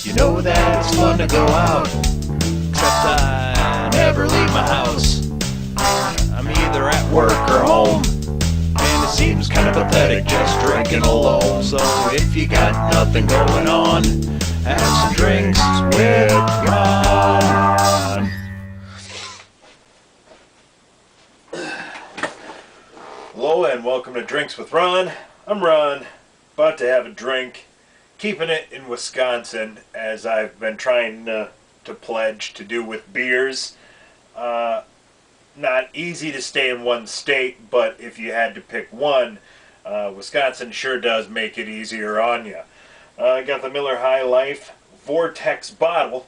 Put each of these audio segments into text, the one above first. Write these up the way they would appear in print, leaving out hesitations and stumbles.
You know that it's fun to go out, except I never leave my house. I'm either at work or home, and it seems kind of pathetic just drinking alone. So if you got nothing going on, have some drinks with Ron. Hello and welcome to Drinks with Ron. I'm Ron, about to have a drink, keeping it in Wisconsin as I've been trying to pledge to do with beers. Not easy to stay in one state, but if you had to pick one, Wisconsin sure does make it easier on you. I got the Miller Lite Vortex bottle,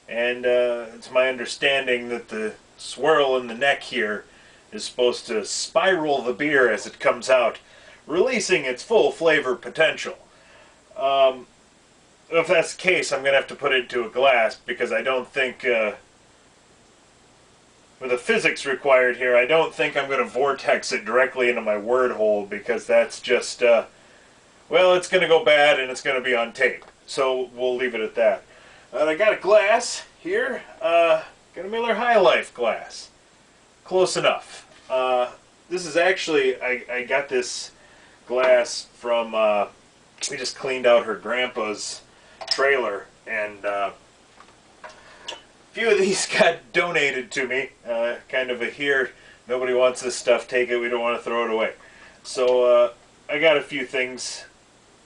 and it's my understanding that the swirl in the neck here is supposed to spiral the beer as it comes out, releasing its full flavor potential. If that's the case, I'm going to have to put it into a glass, because I don't think, with the physics required here, I don't think I'm going to vortex it directly into my word hole, because that's just, well, it's going to go bad and it's going to be on tape. So we'll leave it at that. And I got a glass here, got a Miller Lite glass. Close enough. This is actually, I got this glass from, we just cleaned out her grandpa's trailer, and a few of these got donated to me. Kind of a here, nobody wants this stuff, take it, we don't want to throw it away. So I got a few things.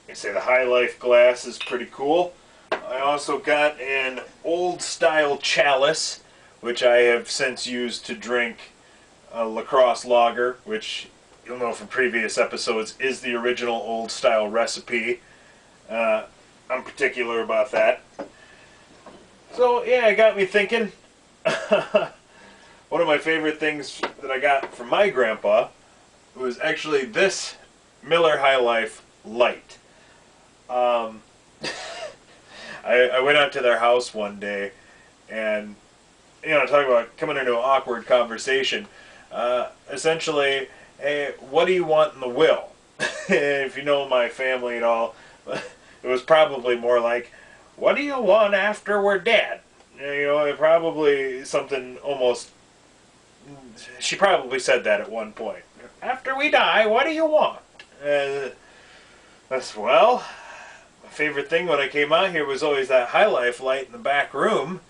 I say the High Life glass is pretty cool. I also got an old style chalice, which I have since used to drink lacrosse lager, which you'll know from previous episodes is the original old style recipe. I'm particular about that. So yeah, it got me thinking. One of my favorite things that I got from my grandpa was actually this Miller Lite Light. I went out to their house one day, and talk about coming into an awkward conversation. Essentially, hey, what do you want in the will? If you know my family at all, it was probably more like, what do you want after we're dead? Probably something almost, she probably said that at one point. After we die, what do you want? Well, my favorite thing when I came out here was always that High Life light in the back room.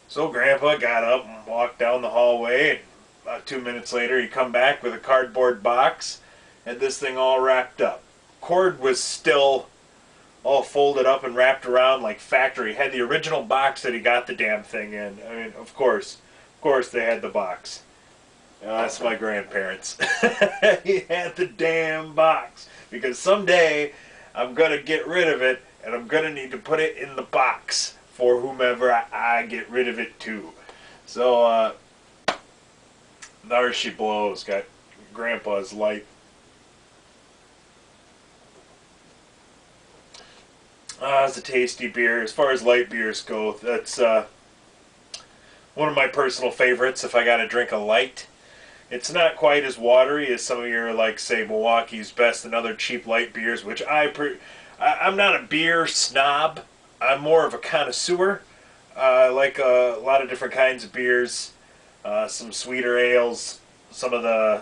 So Grandpa got up and walked down the hallway, and about 2 minutes later he come back with a cardboard box and this thing all wrapped up. Cord was still all folded up and wrapped around like factory. Had the original box that he got the damn thing in. I mean, of course they had the box. That's my grandparents. He had the damn box, because someday I'm going to get rid of it, and I'm going to need to put it in the box for whomever I get rid of it to. So, there she blows. Got Grandpa's light. It's a tasty beer. As far as light beers go, that's one of my personal favorites if I gotta drink a light. It's not quite as watery as some of your, like, say, Milwaukee's Best and other cheap light beers, which I'm not a beer snob. I'm more of a connoisseur. I like a lot of different kinds of beers, some sweeter ales, some of the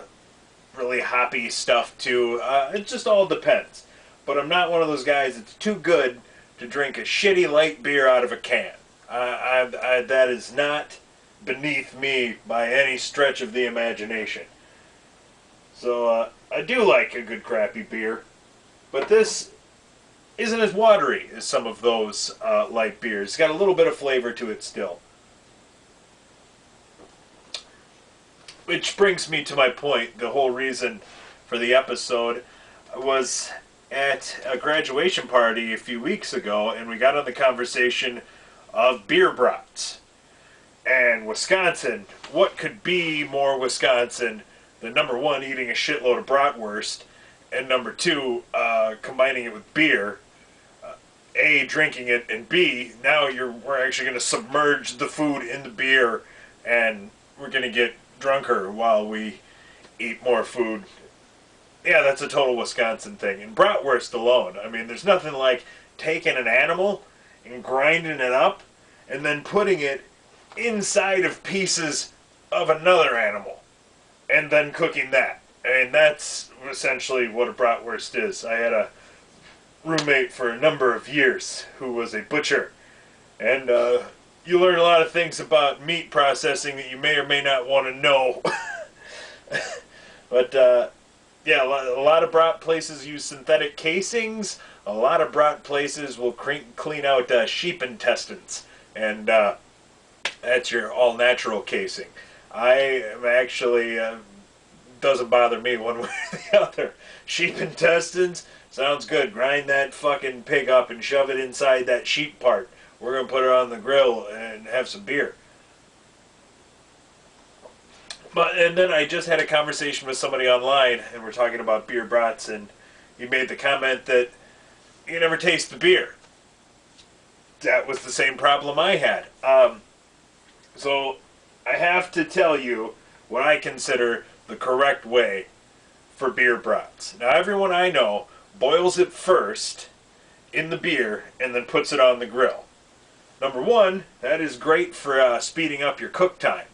really hoppy stuff too. It just all depends. But I'm not one of those guys that's too good to drink a shitty light beer out of a can. That is not beneath me by any stretch of the imagination. So I do like a good crappy beer, but this isn't as watery as some of those light beers. It's got a little bit of flavor to it still. Which brings me to my point. The whole reason for the episode was at a graduation party a few weeks ago, and we got on the conversation of beer brats. And Wisconsin, what could be more Wisconsin than, number one, eating a shitload of bratwurst, and number two, combining it with beer. A, drinking it, and B, now we're actually going to submerge the food in the beer, and we're going to get drunker while we eat more food. Yeah, that's a total Wisconsin thing. And bratwurst alone, I mean, there's nothing like taking an animal and grinding it up and then putting it inside of pieces of another animal and then cooking that. And that's essentially what a bratwurst is. I had a roommate for a number of years who was a butcher, and you learn a lot of things about meat processing that you may or may not want to know. But yeah, a lot of brat places use synthetic casings. A lot of brat places will clean out sheep intestines, and that's your all-natural casing. I am actually doesn't bother me one way or the other. Sheep intestines sounds good. Grind that fucking pig up and shove it inside that sheep part. We're gonna put it on the grill and have some beer. And then I just had a conversation with somebody online, and we're talking about beer brats, and he made the comment that you never taste the beer. That was the same problem I had. So I have to tell you what I consider the correct way for beer brats. Now, everyone I know boils it first in the beer and then puts it on the grill. Number one, that is great for speeding up your cook time.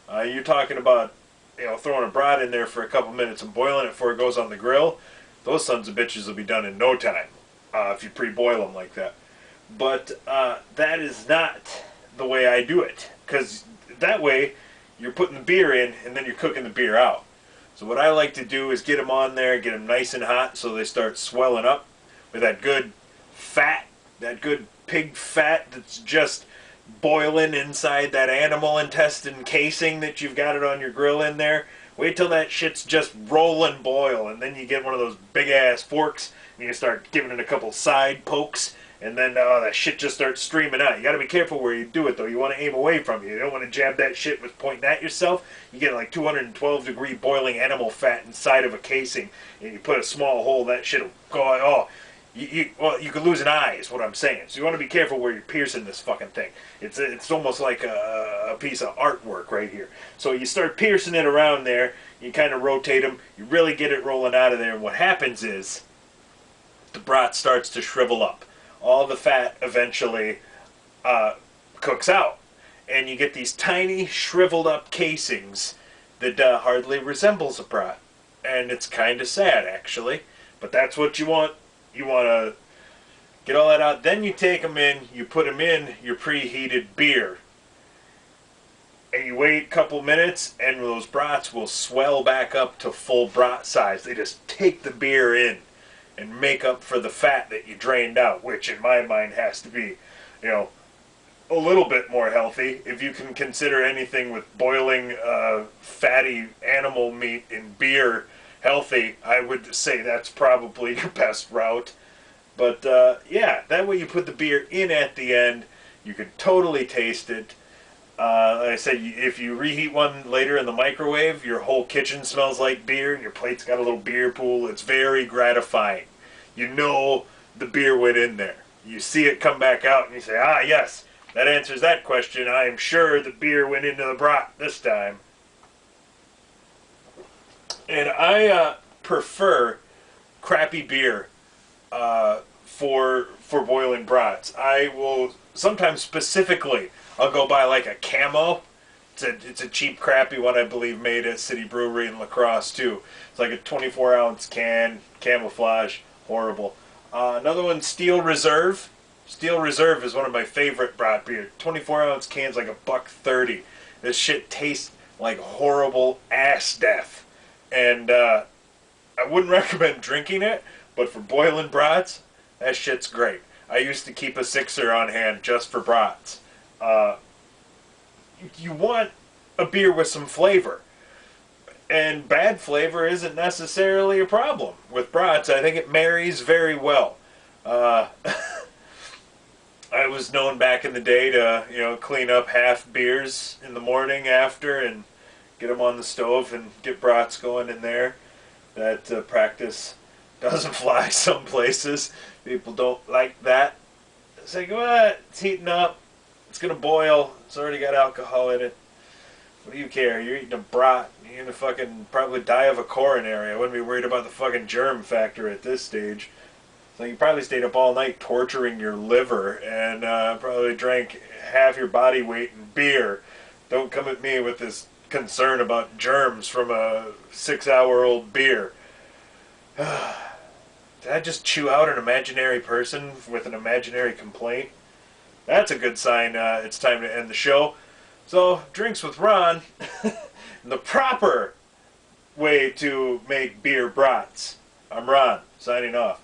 You're talking about, throwing a brat in there for a couple minutes and boiling it before it goes on the grill. Those sons of bitches will be done in no time if you pre-boil them like that. But that is not the way I do it, because that way you're putting the beer in and then you're cooking the beer out. So what I like to do is get them on there, get them nice and hot so they start swelling up with that good fat, that good pig fat that's just boiling inside that animal intestine casing that you've got it on your grill in there. Wait till that shit's just rolling boil, and then you get one of those big ass forks and you start giving it a couple side pokes, and then that shit just starts streaming out. You got to be careful where you do it, though. You want to aim away from you. You don't want to jab that shit with pointing at yourself. You get like 212-degree boiling animal fat inside of a casing, and you put a small hole, that shit will go. You could lose an eye, is what I'm saying. So you want to be careful where you're piercing this fucking thing. It's almost like a piece of artwork right here. So you start piercing it around there. You kind of rotate them. You really get it rolling out of there. And what happens is the brat starts to shrivel up. All the fat eventually cooks out. And you get these tiny shriveled up casings that hardly resembles a brat. And it's kind of sad, actually. But that's what you want. You want to get all that out. Then you take them in, you put them in your preheated beer. And you wait a couple minutes, and those brats will swell back up to full brat size. They just take the beer in and make up for the fat that you drained out, which in my mind has to be, a little bit more healthy. If you can consider anything with boiling fatty animal meat in beer healthy, I would say that's probably your best route. But yeah, that way you put the beer in at the end, you can totally taste it. Like I said, if you reheat one later in the microwave, your whole kitchen smells like beer, and your plate's got a little beer pool. It's very gratifying. You know the beer went in there. You see it come back out, and you say, ah, yes, that answers that question. I am sure the beer went into the brat this time. And I prefer crappy beer for boiling brats. I will sometimes specifically, I'll go buy like a Camo. It's a cheap, crappy one, I believe, made at City Brewery in La Crosse too. It's like a 24-ounce can, camouflage, horrible. Another one, Steel Reserve. Steel Reserve is one of my favorite brat beer. 24-ounce cans, like $1.30. This shit tastes like horrible ass death. And I wouldn't recommend drinking it, but for boiling brats, that shit's great. I used to keep a sixer on hand just for brats. You want a beer with some flavor. And bad flavor isn't necessarily a problem with brats. I think it marries very well. I was known back in the day to, clean up half beers in the morning after and get them on the stove and get brats going in there. That practice doesn't fly some places. People don't like that. It's like, what? It's heating up. It's going to boil. It's already got alcohol in it. What do you care? You're eating a brat. You're going to fucking probably die of a coronary. I wouldn't be worried about the fucking germ factor at this stage. So you probably stayed up all night torturing your liver and probably drank half your body weight in beer. Don't come at me with this concern about germs from a 6-hour-old beer. Did I just chew out an imaginary person with an imaginary complaint? That's a good sign it's time to end the show. So, Drinks with Ron, the proper way to make beer brats. I'm Ron, signing off.